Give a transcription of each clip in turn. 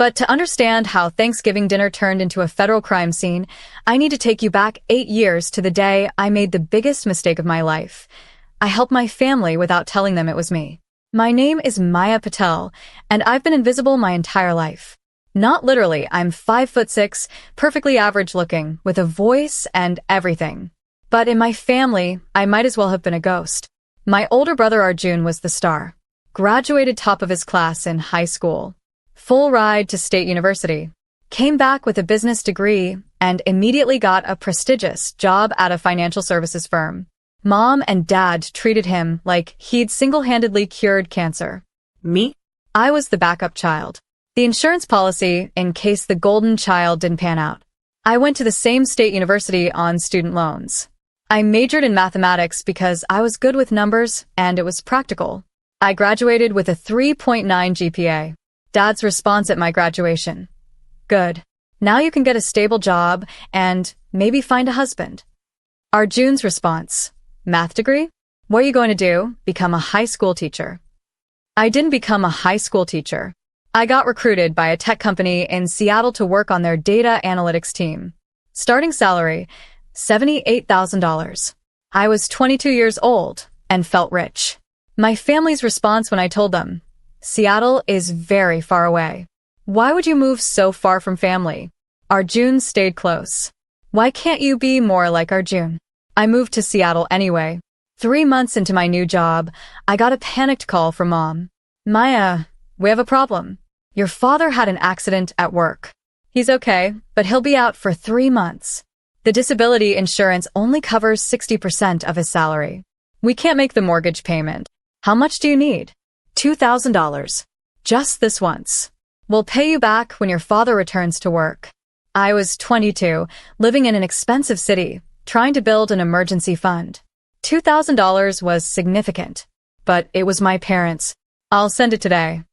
But to understand how Thanksgiving dinner turned into a federal crime scene, I need to take you back 8 years to the day I made the biggest mistake of my life. I helped my family without telling them it was me. My name is Maya Patel, and I've been invisible my entire life. Not literally, I'm 5'6", perfectly average looking, with a voice and everything. But in my family, I might as well have been a ghost. My older brother Arjun was the star. Graduated top of his class in high school. Full ride to state university. Came back with a business degree and immediately got a prestigious job at a financial services firm. Mom and Dad treated him like he'd single-handedly cured cancer. Me? I was the backup child. The insurance policy in case the golden child didn't pan out. I went to the same state university on student loans. I majored in mathematics because I was good with numbers and it was practical. I graduated with a 3.9 GPA. Dad's response at my graduation: "Good. Now you can get a stable job and maybe find a husband." Arjun's response: "Math degree? What are you going to do? Become a high school teacher?" I didn't become a high school teacher. I got recruited by a tech company in Seattle to work on their data analytics team. Starting salary, $78,000. I was 22 years old and felt rich. My family's response when I told them, "Seattle is very far away. Why would you move so far from family?" Arjun stayed close. "Why can't you be more like Arjun?" I moved to Seattle anyway. 3 months into my new job, I got a panicked call from Mom. "Maya, we have a problem. Your father had an accident at work. He's okay, but he'll be out for 3 months. The disability insurance only covers 60% of his salary. We can't make the mortgage payment. How much do you need?" $2,000. Just this once. We'll pay you back when your father returns to work. I was 22, living in an expensive city, trying to build an emergency fund. $2,000 was significant, but it was my parents'. "I'll send it today."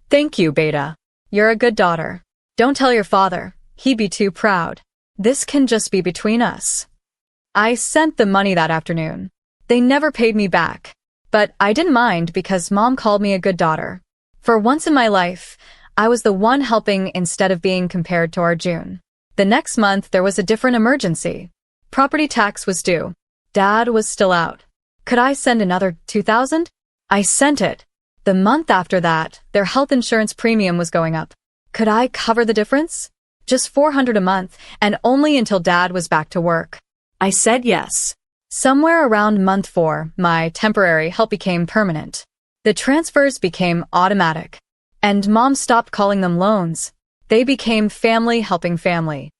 "Thank you, Beta. You're a good daughter. Don't tell your father. He'd be too proud. This can just be between us." I sent the money that afternoon. They never paid me back. But I didn't mind because Mom called me a good daughter. For once in my life, I was the one helping instead of being compared to Arjun. The next month, there was a different emergency. Property tax was due. Dad was still out. Could I send another $2,000? I sent it. The month after that, their health insurance premium was going up. Could I cover the difference? Just $400 a month, and only until Dad was back to work. I said yes. Somewhere around month 4, my temporary help became permanent. The transfers became automatic. And Mom stopped calling them loans. They became family helping family.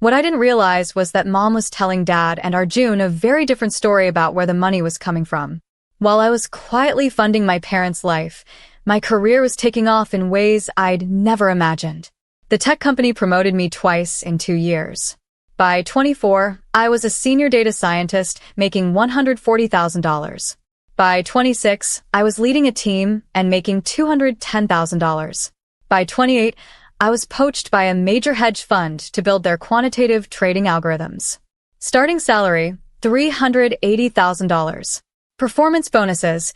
What I didn't realize was that Mom was telling Dad and Arjun a very different story about where the money was coming from. While I was quietly funding my parents' life, my career was taking off in ways I'd never imagined. The tech company promoted me twice in 2 years. By 24, I was a senior data scientist making $140,000. By 26, I was leading a team and making $210,000. By 28, I was poached by a major hedge fund to build their quantitative trading algorithms. Starting salary, $380,000. Performance bonuses,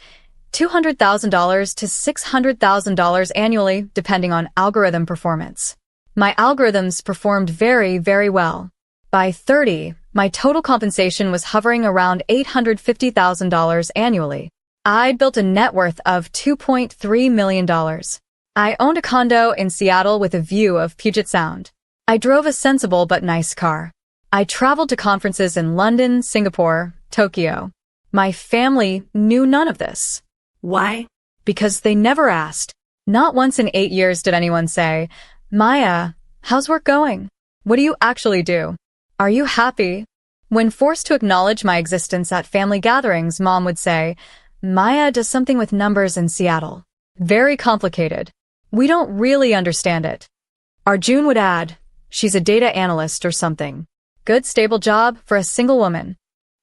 $200,000 to $600,000 annually, depending on algorithm performance. My algorithms performed very, very well. By 30, my total compensation was hovering around $850,000 annually. I'd built a net worth of $2.3 million. I owned a condo in Seattle with a view of Puget Sound. I drove a sensible but nice car. I traveled to conferences in London, Singapore, Tokyo. My family knew none of this. Why? Because they never asked. Not once in 8 years did anyone say, "Maya, how's work going? What do you actually do? Are you happy?" When forced to acknowledge my existence at family gatherings, Mom would say, "Maya does something with numbers in Seattle. Very complicated. We don't really understand it." Arjun would add, "She's a data analyst or something. Good stable job for a single woman."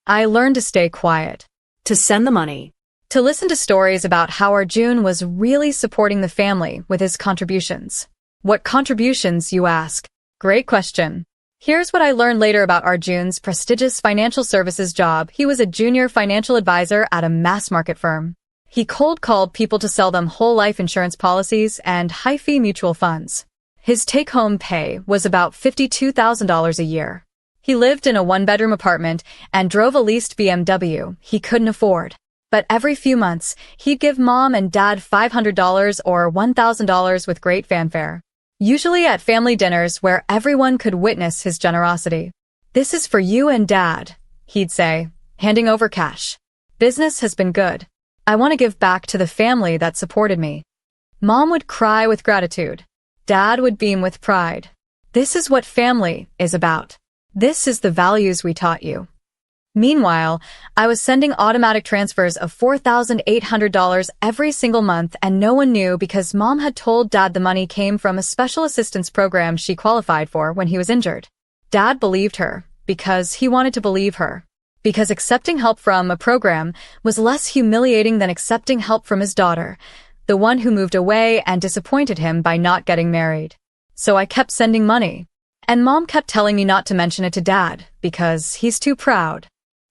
I learned to stay quiet. To send the money. To listen to stories about how Arjun was really supporting the family with his contributions. What contributions, you ask? Great question. Here's what I learned later about Arjun's prestigious financial services job. He was a junior financial advisor at a mass market firm. He cold called people to sell them whole life insurance policies and high-fee mutual funds. His take-home pay was about $52,000 a year. He lived in a one-bedroom apartment and drove a leased BMW he couldn't afford. But every few months, he'd give Mom and Dad $500 or $1,000 with great fanfare. Usually at family dinners where everyone could witness his generosity. "This is for you and Dad," he'd say, handing over cash. "Business has been good. I want to give back to the family that supported me." Mom would cry with gratitude. Dad would beam with pride. This is what family is about. This is the values we taught you. Meanwhile, I was sending automatic transfers of $4,800 every single month, and no one knew because Mom had told Dad the money came from a special assistance program she qualified for when he was injured. Dad believed her because he wanted to believe her. Because accepting help from a program was less humiliating than accepting help from his daughter, the one who moved away and disappointed him by not getting married. So I kept sending money. And Mom kept telling me not to mention it to Dad because he's too proud.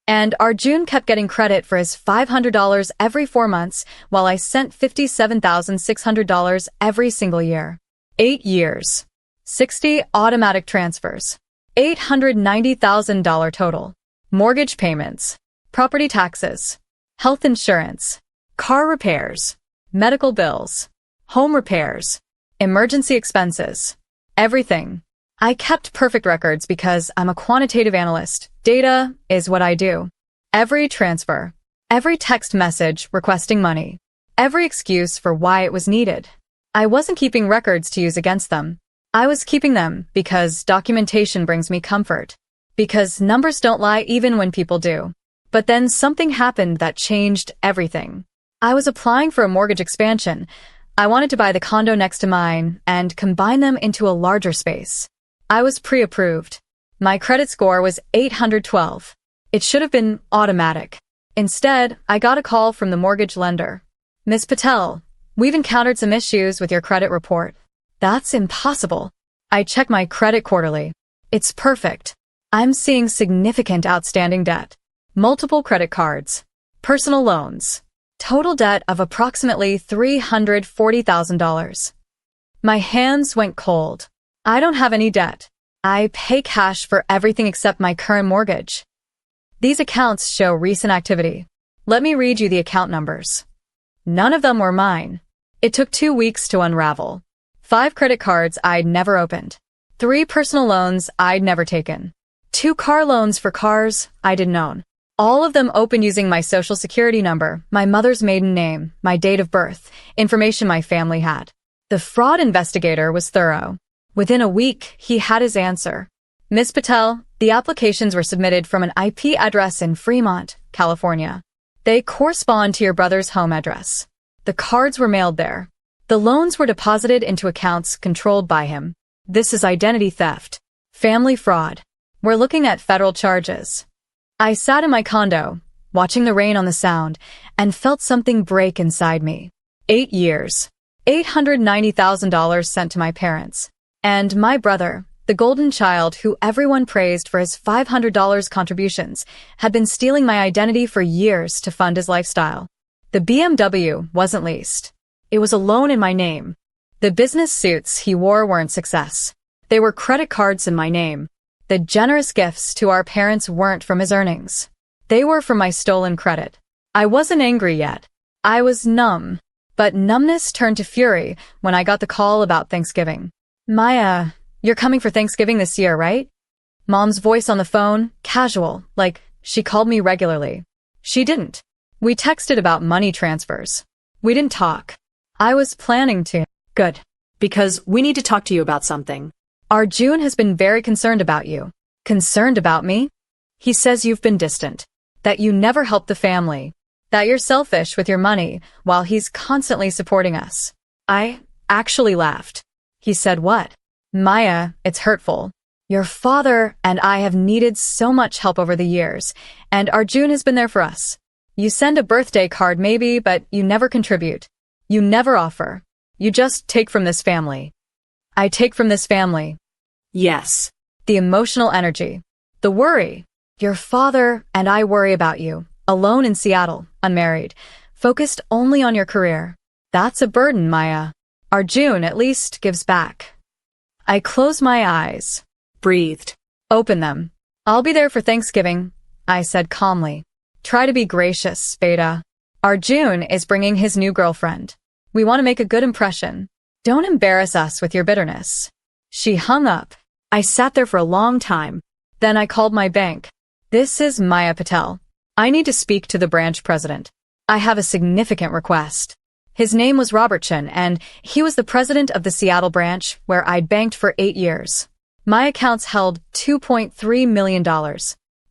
And Arjun kept getting credit for his $500 every 4 months while I sent $57,600 every single year. 8 years. 60 automatic transfers. $890,000 total. Mortgage payments. Property taxes. Health insurance. Car repairs. Medical bills. Home repairs. Emergency expenses. Everything. I kept perfect records because I'm a quantitative analyst. Data is what I do. Every transfer, every text message requesting money, every excuse for why it was needed. I wasn't keeping records to use against them. I was keeping them because documentation brings me comfort. Because numbers don't lie even when people do. But then something happened that changed everything. I was applying for a mortgage expansion. I wanted to buy the condo next to mine and combine them into a larger space. I was pre-approved. My credit score was 812. It should have been automatic. Instead, I got a call from the mortgage lender. "Miss Patel, we've encountered some issues with your credit report." "That's impossible." I check my credit quarterly. It's perfect. I'm seeing significant outstanding debt. Multiple credit cards. Personal loans. Total debt of approximately $340,000. My hands went cold. I don't have any debt. I pay cash for everything except my current mortgage. These accounts show recent activity. Let me read you the account numbers. None of them were mine. It took 2 weeks to unravel. 5 credit cards I'd never opened. 3 personal loans I'd never taken. 2 car loans for cars I didn't own. All of them opened using my social security number, my mother's maiden name, my date of birth, information my family had. The fraud investigator was thorough. Within a week, he had his answer. "Miss Patel, the applications were submitted from an IP address in Fremont, California. They correspond to your brother's home address. The cards were mailed there. The loans were deposited into accounts controlled by him. This is identity theft. Family fraud. We're looking at federal charges." I sat in my condo, watching the rain on the sound, and felt something break inside me. 8 years. $890,000 sent to my parents. And my brother, the golden child who everyone praised for his $500 contributions, had been stealing my identity for years to fund his lifestyle. The BMW wasn't leased. It was a loan in my name. The business suits he wore weren't success. They were credit cards in my name. The generous gifts to our parents weren't from his earnings. They were from my stolen credit. I wasn't angry yet. I was numb. But numbness turned to fury when I got the call about Thanksgiving. "Maya, you're coming for Thanksgiving this year, right?" Mom's voice on the phone, casual, like she called me regularly. She didn't. We texted about money transfers. We didn't talk. I was planning to. Good. Because we need to talk to you about something. Arjun has been very concerned about you. Concerned about me? He says you've been distant. That you never helped the family. That you're selfish with your money while he's constantly supporting us. I actually laughed. He said, "What?" "Maya, it's hurtful. Your father and I have needed so much help over the years, and Arjun has been there for us. You send a birthday card maybe, but you never contribute. You never offer. You just take from this family." I take from this family. Yes. The emotional energy. The worry. Your father and I worry about you, alone in Seattle, unmarried, focused only on your career. That's a burden, Maya. Arjun at least gives back. I closed my eyes. Breathed. Open them. I'll be there for Thanksgiving, I said calmly. Try to be gracious, Beta. Arjun is bringing his new girlfriend. We want to make a good impression. Don't embarrass us with your bitterness. She hung up. I sat there for a long time. Then I called my bank. This is Maya Patel. I need to speak to the branch president. I have a significant request. His name was Robertson, and he was the president of the Seattle branch, where I'd banked for 8 years. My accounts held $2.3 million.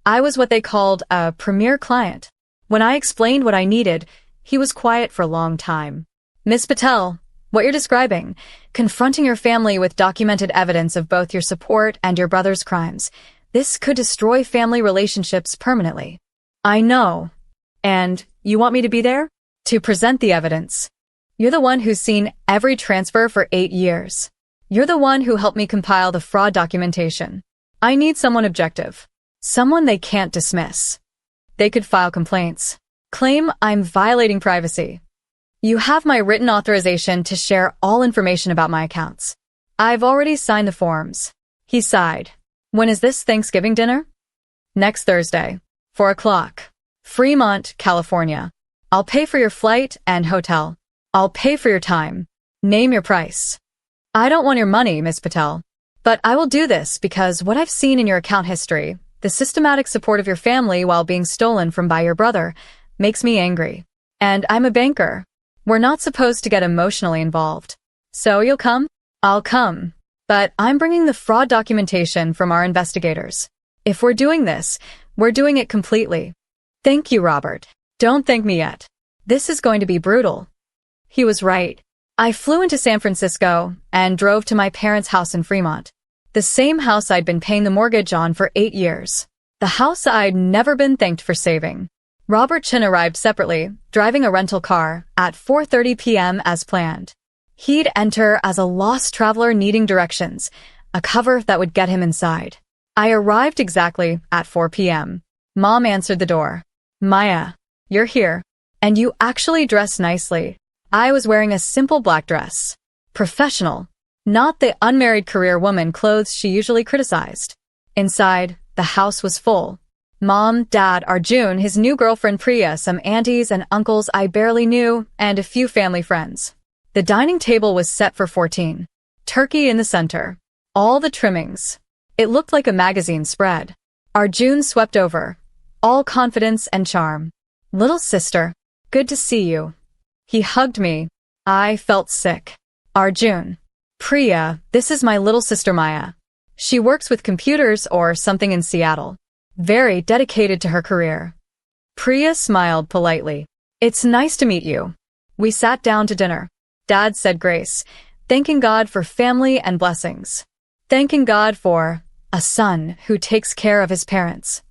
I was what they called a premier client. When I explained what I needed, he was quiet for a long time. Miss Patel, what you're describing, confronting your family with documented evidence of both your support and your brother's crimes, this could destroy family relationships permanently. I know. And you want me to be there? To present the evidence. You're the one who's seen every transfer for 8 years. You're the one who helped me compile the fraud documentation. I need someone objective. Someone they can't dismiss. They could file complaints. Claim I'm violating privacy. You have my written authorization to share all information about my accounts. I've already signed the forms. He sighed. When is this Thanksgiving dinner? Next Thursday, 4 o'clock. Fremont, California. I'll pay for your flight and hotel. I'll pay for your time. Name your price. I don't want your money, Miss Patel. But I will do this because what I've seen in your account history, the systematic support of your family while being stolen from by your brother, makes me angry. And I'm a banker. We're not supposed to get emotionally involved. So you'll come? I'll come. But I'm bringing the fraud documentation from our investigators. If we're doing this, we're doing it completely. Thank you, Robert. Don't thank me yet. This is going to be brutal. He was right. I flew into San Francisco and drove to my parents' house in Fremont. The same house I'd been paying the mortgage on for 8 years. The house I'd never been thanked for saving. Robert Chin arrived separately, driving a rental car, at 4:30 p.m. as planned. He'd enter as a lost traveler needing directions, a cover that would get him inside. I arrived exactly at 4 p.m. Mom answered the door. Maya, you're here. And you actually dress nicely. I was wearing a simple black dress. Professional. Not the unmarried career woman clothes she usually criticized. Inside, the house was full. Mom, Dad, Arjun, his new girlfriend Priya, some aunties and uncles I barely knew, and a few family friends. The dining table was set for 14. Turkey in the center. All the trimmings. It looked like a magazine spread. Arjun swept over. All confidence and charm. Little sister, good to see you. He hugged me. I felt sick. Arjun. Priya, this is my little sister Maya. She works with computers or something in Seattle. Very dedicated to her career. Priya smiled politely. It's nice to meet you. We sat down to dinner. Dad said grace, thanking God for family and blessings. Thanking God for a son who takes care of his parents.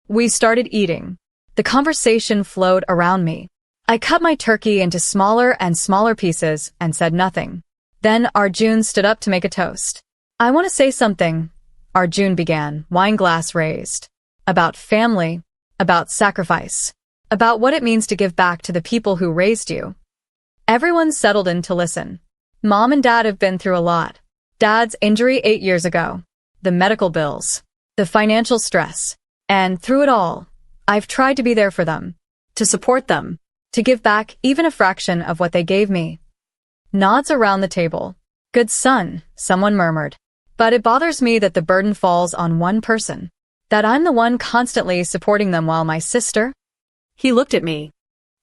We started eating. The conversation flowed around me. I cut my turkey into smaller and smaller pieces and said nothing. Then Arjun stood up to make a toast. I want to say something, Arjun began, wine glass raised. About family, about sacrifice, about what it means to give back to the people who raised you. Everyone settled in to listen. Mom and Dad have been through a lot. Dad's injury 8 years ago, the medical bills, the financial stress, and through it all, I've tried to be there for them, to support them, to give back even a fraction of what they gave me. Nods around the table. Good son, someone murmured. But it bothers me that the burden falls on one person. That I'm the one constantly supporting them while my sister. He looked at me.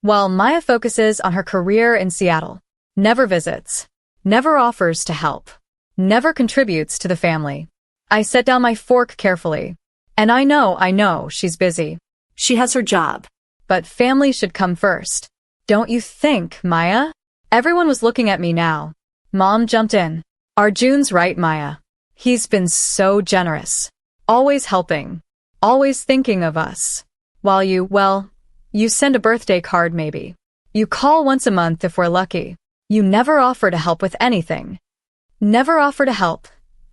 While Maya focuses on her career in Seattle, never visits, never offers to help, never contributes to the family. I set down my fork carefully. And I know she's busy. She has her job. But family should come first. Don't you think, Maya? Everyone was looking at me now. Mom jumped in. Arjun's right, Maya. He's been so generous. Always helping. Always thinking of us. While you send a birthday card maybe. You call once a month if we're lucky. You never offer to help with anything. Never offer to help,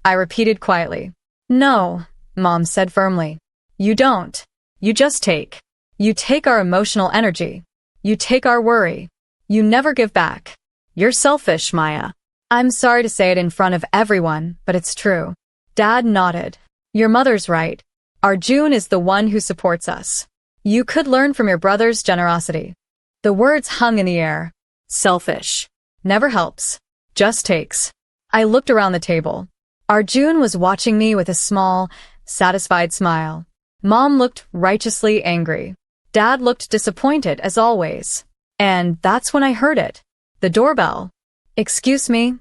I repeated quietly. No, Mom said firmly. You don't. You just take. You take our emotional energy. You take our worry. You never give back. You're selfish, Maya. I'm sorry to say it in front of everyone, but it's true. Dad nodded. Your mother's right. Arjun is the one who supports us. You could learn from your brother's generosity. The words hung in the air. Selfish. Never helps. Just takes. I looked around the table. Arjun was watching me with a small, satisfied smile. Mom looked righteously angry. Dad looked disappointed as always. And that's when I heard it. The doorbell. Excuse me,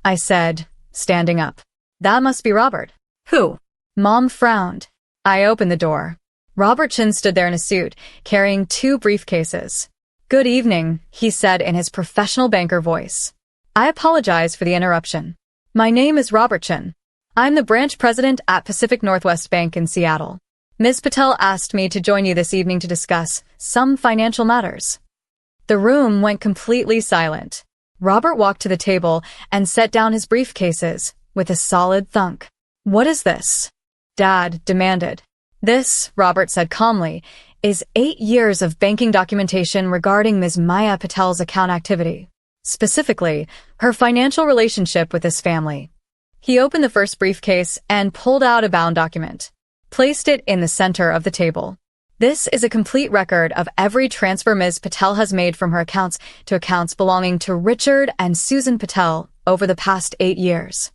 I said, standing up. That must be Robert. Who? Mom frowned. I opened the door. Robert Chin stood there in a suit, carrying 2 briefcases. Good evening, he said in his professional banker voice. I apologize for the interruption. My name is Robert Chin. I'm the branch president at Pacific Northwest Bank in Seattle. Ms. Patel asked me to join you this evening to discuss some financial matters. The room went completely silent. Robert walked to the table and set down his briefcases with a solid thunk. What is this? Dad demanded. This, Robert said calmly, is 8 years of banking documentation regarding Ms. Maya Patel's account activity, specifically her financial relationship with this family. He opened the first briefcase and pulled out a bound document, placed it in the center of the table. This is a complete record of every transfer Ms. Patel has made from her accounts to accounts belonging to Richard and Susan Patel over the past 8 years.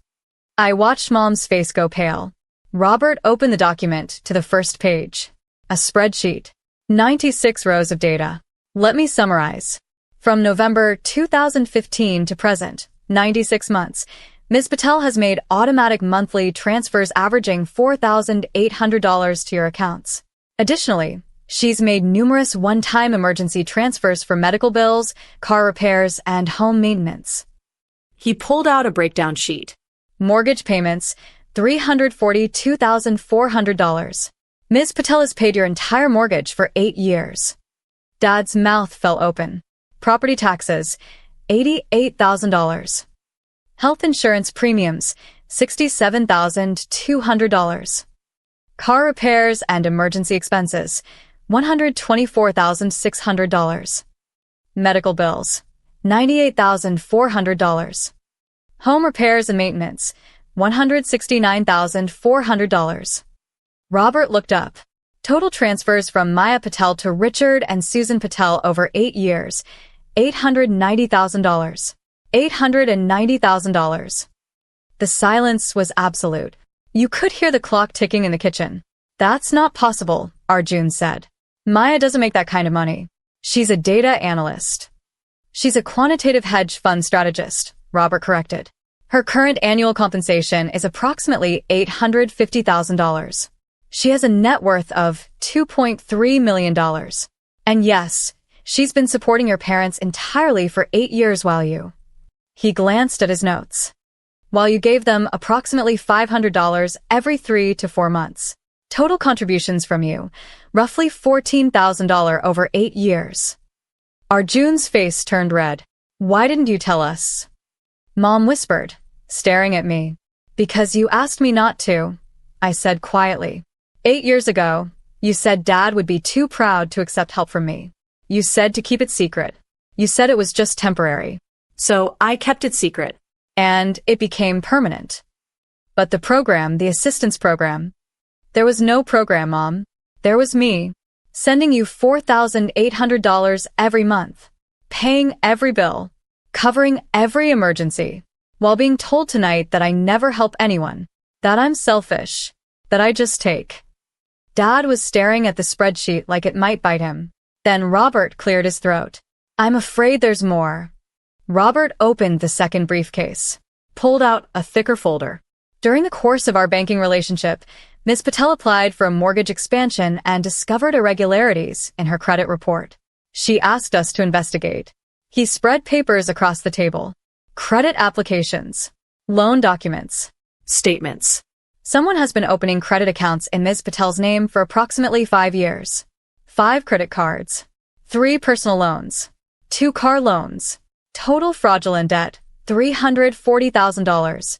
I watched Mom's face go pale. Robert opened the document to the first page. A spreadsheet. 96 rows of data. Let me summarize. From November 2015 to present, 96 months, Ms. Patel has made automatic monthly transfers averaging $4,800 to your accounts. Additionally, she's made numerous one-time emergency transfers for medical bills, car repairs, and home maintenance. He pulled out a breakdown sheet. Mortgage payments, $342,400. Ms. Patel has paid your entire mortgage for 8 years. Dad's mouth fell open. Property taxes, $88,000. Health insurance premiums, $67,200. Car repairs and emergency expenses, $124,600. Medical bills, $98,400. Home repairs and maintenance, $169,400. Robert looked up. Total transfers from Maya Patel to Richard and Susan Patel over 8 years, $890,000. $890,000. The silence was absolute. You could hear the clock ticking in the kitchen. That's not possible, Arjun said. Maya doesn't make that kind of money. She's a data analyst. She's a quantitative hedge fund strategist, Robert corrected. Her current annual compensation is approximately $850,000. She has a net worth of $2.3 million. And yes, she's been supporting your parents entirely for 8 years while you... He glanced at his notes. While you gave them approximately $500 every 3 to 4 months. Total contributions from you, roughly $14,000 over 8 years. Arjun's face turned red. Why didn't you tell us? Mom whispered, staring at me. Because you asked me not to, I said quietly. 8 years ago, you said Dad would be too proud to accept help from me. You said to keep it secret. You said it was just temporary. So I kept it secret. And it became permanent. But the program, the assistance program, there was no program, Mom. There was me, sending you $4,800 every month, paying every bill, covering every emergency, while being told tonight that I never help anyone, that I'm selfish, that I just take. Dad was staring at the spreadsheet like it might bite him. Then Robert cleared his throat. I'm afraid there's more. Robert opened the second briefcase, pulled out a thicker folder. During the course of our banking relationship, Ms. Patel applied for a mortgage expansion and discovered irregularities in her credit report. She asked us to investigate. He spread papers across the table. Credit applications, loan documents, Statements. Someone has been opening credit accounts in Ms. Patel's name for approximately 5 years. 5 credit cards, 3 personal loans, 2 car loans. Total fraudulent debt, $340,000.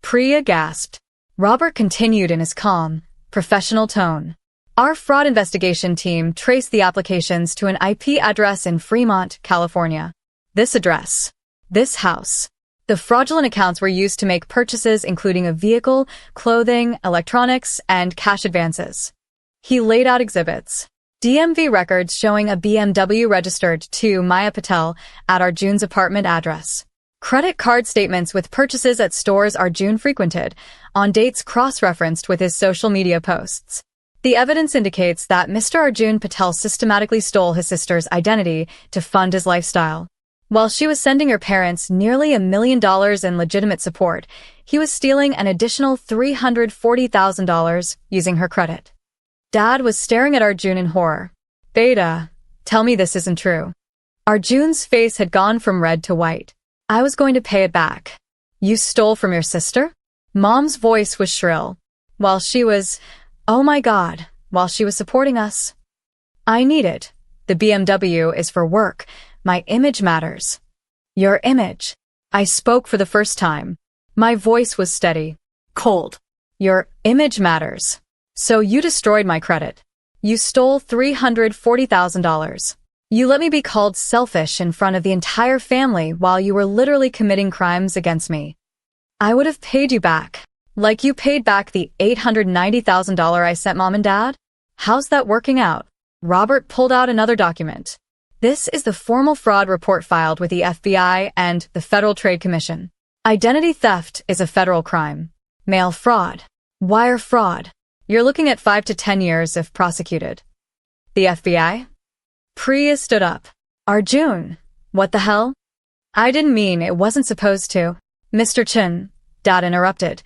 Priya gasped. Robert continued in his calm, professional tone. Our fraud investigation team traced the applications to an IP address in Fremont, California. This address, this house, The fraudulent accounts were used to make purchases including a vehicle, clothing, electronics, and cash advances. He laid out exhibits. DMV records showing a BMW registered to Maya Patel at Arjun's apartment address. Credit card statements with purchases at stores Arjun frequented, on dates cross-referenced with his social media posts. The evidence indicates that Mr. Arjun Patel systematically stole his sister's identity to fund his lifestyle. While she was sending her parents nearly $1 million in legitimate support, he was stealing an additional $340,000 using her credit. Dad was staring at Arjun in horror. Beta, tell me this isn't true. Arjun's face had gone from red to white. I was going to pay it back. You stole from your sister? Mom's voice was shrill. While she was supporting us. I need it. The BMW is for work. My image matters. Your image. I spoke for the first time. My voice was steady. Cold. Your image matters. So you destroyed my credit. You stole $340,000. You let me be called selfish in front of the entire family while you were literally committing crimes against me. I would have paid you back. Like you paid back the $890,000 I sent Mom and Dad? How's that working out? Robert pulled out another document. This is the formal fraud report filed with the FBI and the Federal Trade Commission. Identity theft is a federal crime. Mail fraud. Wire fraud. You're looking at 5 to 10 years if prosecuted. The FBI? Priya stood up. Arjun, what the hell? I didn't mean it wasn't supposed to. Mr. Chin, Dad interrupted.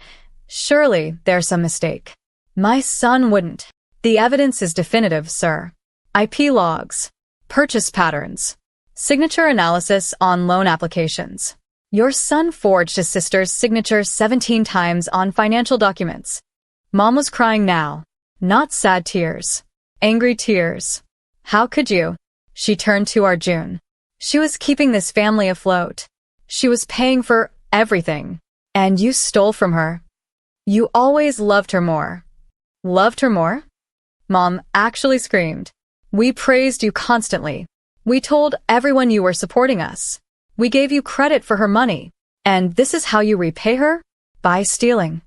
Surely there's some mistake. My son wouldn't. The evidence is definitive, sir. IP logs. Purchase patterns. Signature analysis on loan applications. Your son forged his sister's signature 17 times on financial documents. Mom was crying now. Not sad tears. Angry tears. How could you? She turned to Arjun. She was keeping this family afloat. She was paying for everything. And you stole from her. You always loved her more. Loved her more? Mom actually screamed. We praised you constantly. We told everyone you were supporting us. We gave you credit for her money. And this is how you repay her? By stealing.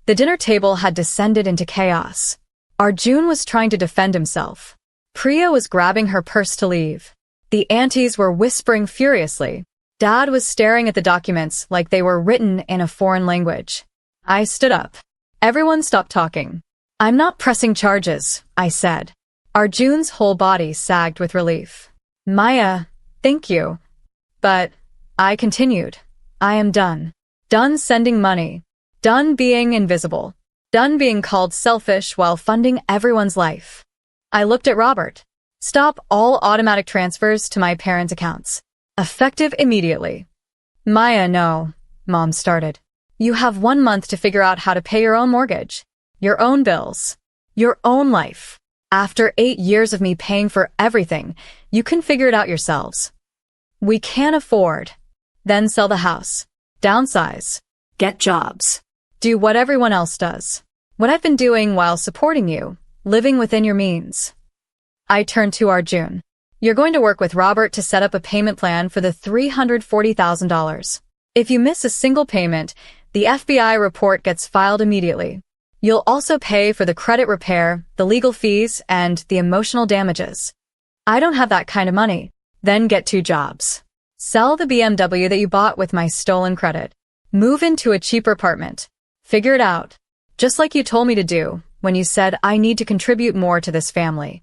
The dinner table had descended into chaos. Arjun was trying to defend himself. Priya was grabbing her purse to leave. The aunties were whispering furiously. Dad was staring at the documents like they were written in a foreign language. I stood up. Everyone stopped talking. I'm not pressing charges, I said. Arjun's whole body sagged with relief. Maya, thank you. But, I continued. I am done. Done sending money. Done being invisible. Done being called selfish while funding everyone's life. I looked at Robert. Stop all automatic transfers to my parents' accounts. Effective immediately. Maya, no, Mom started. You have 1 month to figure out how to pay your own mortgage, your own bills, your own life. After 8 years of me paying for everything, you can figure it out yourselves. We can't afford. Then sell the house. Downsize. Get jobs. Do what everyone else does. What I've been doing while supporting you, living within your means. I turned to Arjun. You're going to work with Robert to set up a payment plan for the $340,000. If you miss a single payment, the FBI report gets filed immediately. You'll also pay for the credit repair, the legal fees, and the emotional damages. I don't have that kind of money. Then get 2 jobs. Sell the BMW that you bought with my stolen credit. Move into a cheaper apartment. Figure it out. Just like you told me to do when you said I need to contribute more to this family.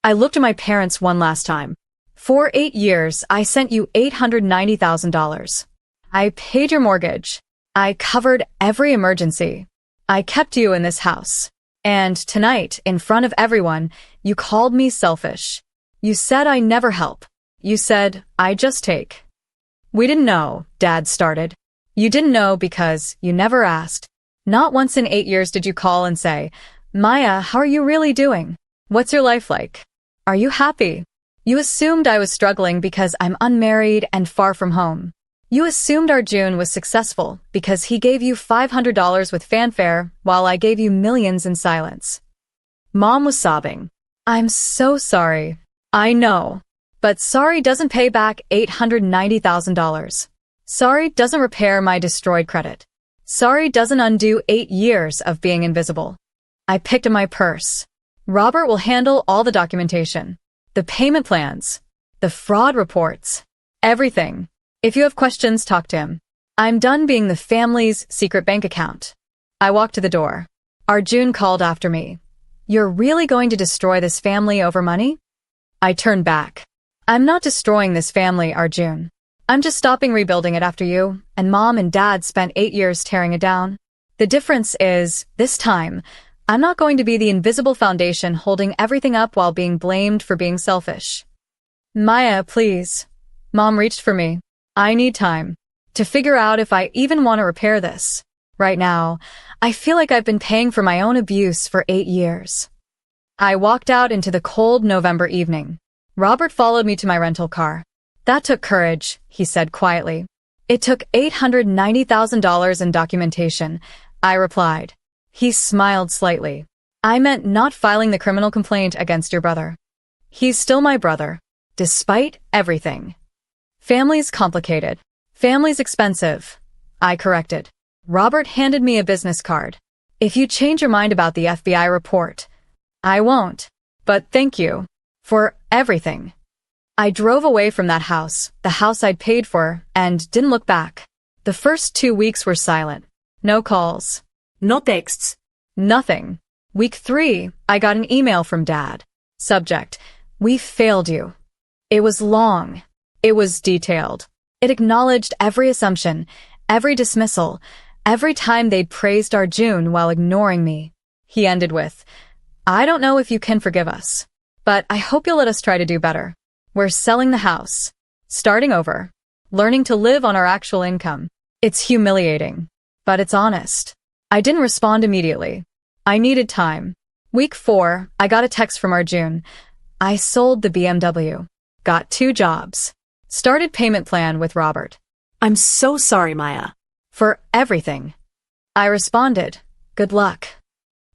I looked at my parents one last time. For 8 years, I sent you $890,000. I paid your mortgage. I covered every emergency. I kept you in this house. And tonight, in front of everyone, you called me selfish. You said I never help. You said I just take. We didn't know, Dad started. You didn't know because you never asked. Not once in 8 years did you call and say, Maya, how are you really doing? What's your life like? Are you happy? You assumed I was struggling because I'm unmarried and far from home. You assumed Arjun was successful because he gave you $500 with fanfare while I gave you millions in silence. Mom was sobbing. I'm so sorry. I know. But sorry doesn't pay back $890,000. Sorry doesn't repair my destroyed credit. Sorry doesn't undo 8 years of being invisible. I picked up my purse. Robert will handle all the documentation, the payment plans, the fraud reports, everything. If you have questions, talk to him. I'm done being the family's secret bank account. I walked to the door. Arjun called after me. You're really going to destroy this family over money? I turned back. I'm not destroying this family, Arjun. I'm just stopping rebuilding it after you, and Mom and Dad spent 8 years tearing it down. The difference is, this time, I'm not going to be the invisible foundation holding everything up while being blamed for being selfish. Maya, please. Mom reached for me. I need time to figure out if I even want to repair this. Right now, I feel like I've been paying for my own abuse for 8 years. I walked out into the cold November evening. Robert followed me to my rental car. That took courage, he said quietly. It took $890,000 in documentation, I replied. He smiled slightly. I meant not filing the criminal complaint against your brother. He's still my brother, despite everything. Family's complicated. Family's expensive, I corrected. Robert handed me a business card. If you change your mind about the FBI report, I won't. But thank you for everything. I drove away from that house, the house I'd paid for, and didn't look back. The first 2 weeks were silent. No calls. No texts. Nothing. Week 3, I got an email from Dad. Subject: We failed you. It was long. It was detailed. It acknowledged every assumption, every dismissal, every time they'd praised Arjun while ignoring me. He ended with, I don't know if you can forgive us, but I hope you'll let us try to do better. We're selling the house, starting over, learning to live on our actual income. It's humiliating, but it's honest. I didn't respond immediately. I needed time. Week 4, I got a text from Arjun. I sold the BMW, got 2 jobs, started payment plan with Robert. I'm so sorry, Maya. For everything. I responded, good luck.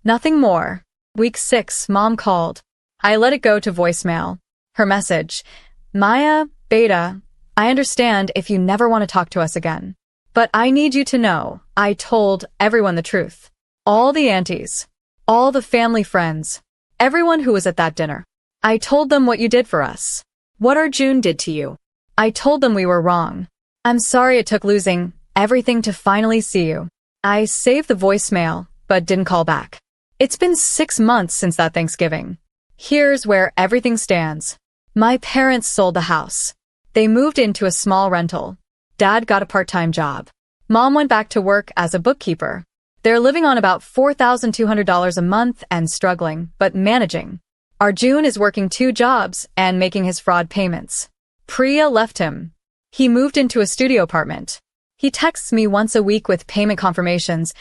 Nothing more. Week 6, Mom called. I let it go to voicemail. Her message: Maya, Beta, I understand if you never want to talk to us again. But I need you to know, I told everyone the truth. All the aunties, all the family friends, everyone who was at that dinner. I told them what you did for us. What Arjun did to you. I told them we were wrong. I'm sorry it took losing everything to finally see you. I saved the voicemail, but didn't call back. It's been 6 months since that Thanksgiving. Here's where everything stands. My parents sold the house. They moved into a small rental. Dad got a part-time job. Mom went back to work as a bookkeeper. They're living on about $4,200 a month and struggling, but managing. Arjun is working 2 jobs and making his fraud payments. Priya left him. He moved into a studio apartment. He texts me once a week with payment confirmations,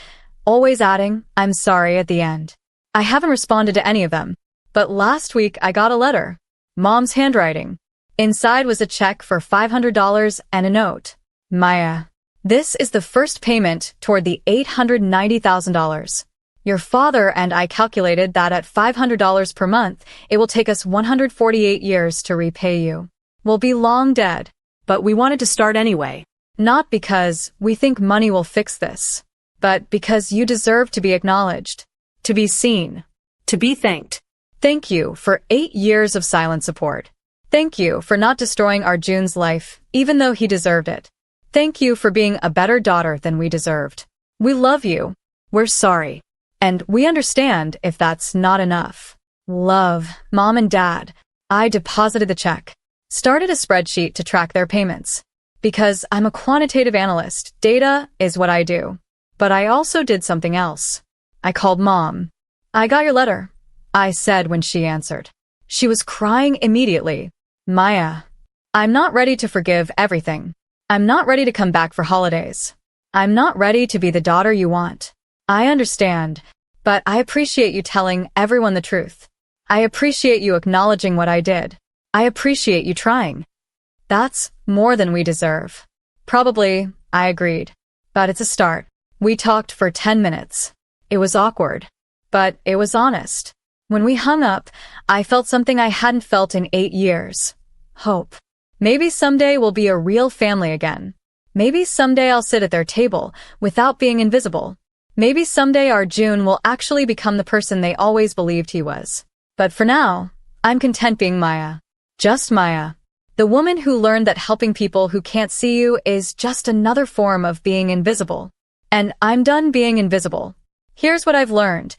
always adding, I'm sorry at the end. I haven't responded to any of them, but last week I got a letter. Mom's handwriting. Inside was a check for $500 and a note. Maya, this is the first payment toward the $890,000. Your father and I calculated that at $500 per month, it will take us 148 years to repay you. We'll be long dead. But we wanted to start anyway. Not because we think money will fix this, but because you deserve to be acknowledged, to be seen, to be thanked. Thank you for 8 years of silent support. Thank you for not destroying Arjun's life, even though he deserved it. Thank you for being a better daughter than we deserved. We love you. We're sorry. And we understand if that's not enough. Love, Mom and Dad. I deposited the check. Started a spreadsheet to track their payments. Because I'm a quantitative analyst, data is what I do. But I also did something else. I called Mom. I got your letter, I said when she answered. She was crying immediately. Maya, I'm not ready to forgive everything. I'm not ready to come back for holidays. I'm not ready to be the daughter you want. I understand, but I appreciate you telling everyone the truth. I appreciate you acknowledging what I did. I appreciate you trying. That's more than we deserve. Probably, I agreed. But it's a start. We talked for 10 minutes. It was awkward, but it was honest. When we hung up, I felt something I hadn't felt in 8 years. Hope. Maybe someday we'll be a real family again. Maybe someday I'll sit at their table without being invisible. Maybe someday our June will actually become the person they always believed he was. But for now, I'm content being Maya. Just Maya. The woman who learned that helping people who can't see you is just another form of being invisible. And I'm done being invisible. Here's what I've learned.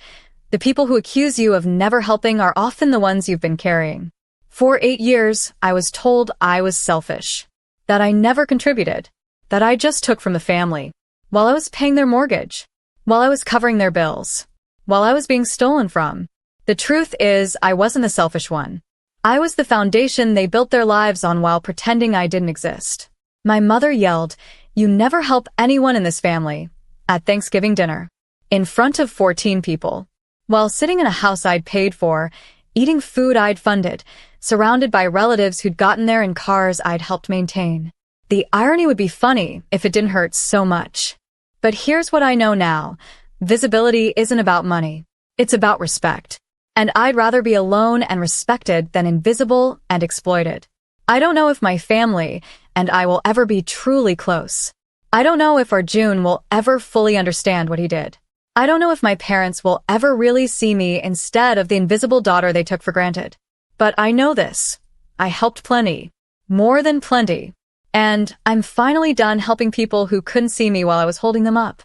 The people who accuse you of never helping are often the ones you've been carrying. For 8 years, I was told I was selfish. That I never contributed. That I just took from the family. While I was paying their mortgage. While I was covering their bills. While I was being stolen from. The truth is, I wasn't the selfish one. I was the foundation they built their lives on while pretending I didn't exist. My mother yelled, "You never help anyone in this family," at Thanksgiving dinner. In front of 14 people. While sitting in a house I'd paid for, eating food I'd funded, surrounded by relatives who'd gotten there in cars I'd helped maintain. The irony would be funny if it didn't hurt so much. But here's what I know now. Visibility isn't about money. It's about respect. And I'd rather be alone and respected than invisible and exploited. I don't know if my family and I will ever be truly close. I don't know if our June will ever fully understand what he did. I don't know if my parents will ever really see me instead of the invisible daughter they took for granted. But I know this. I helped plenty. More than plenty. And I'm finally done helping people who couldn't see me while I was holding them up.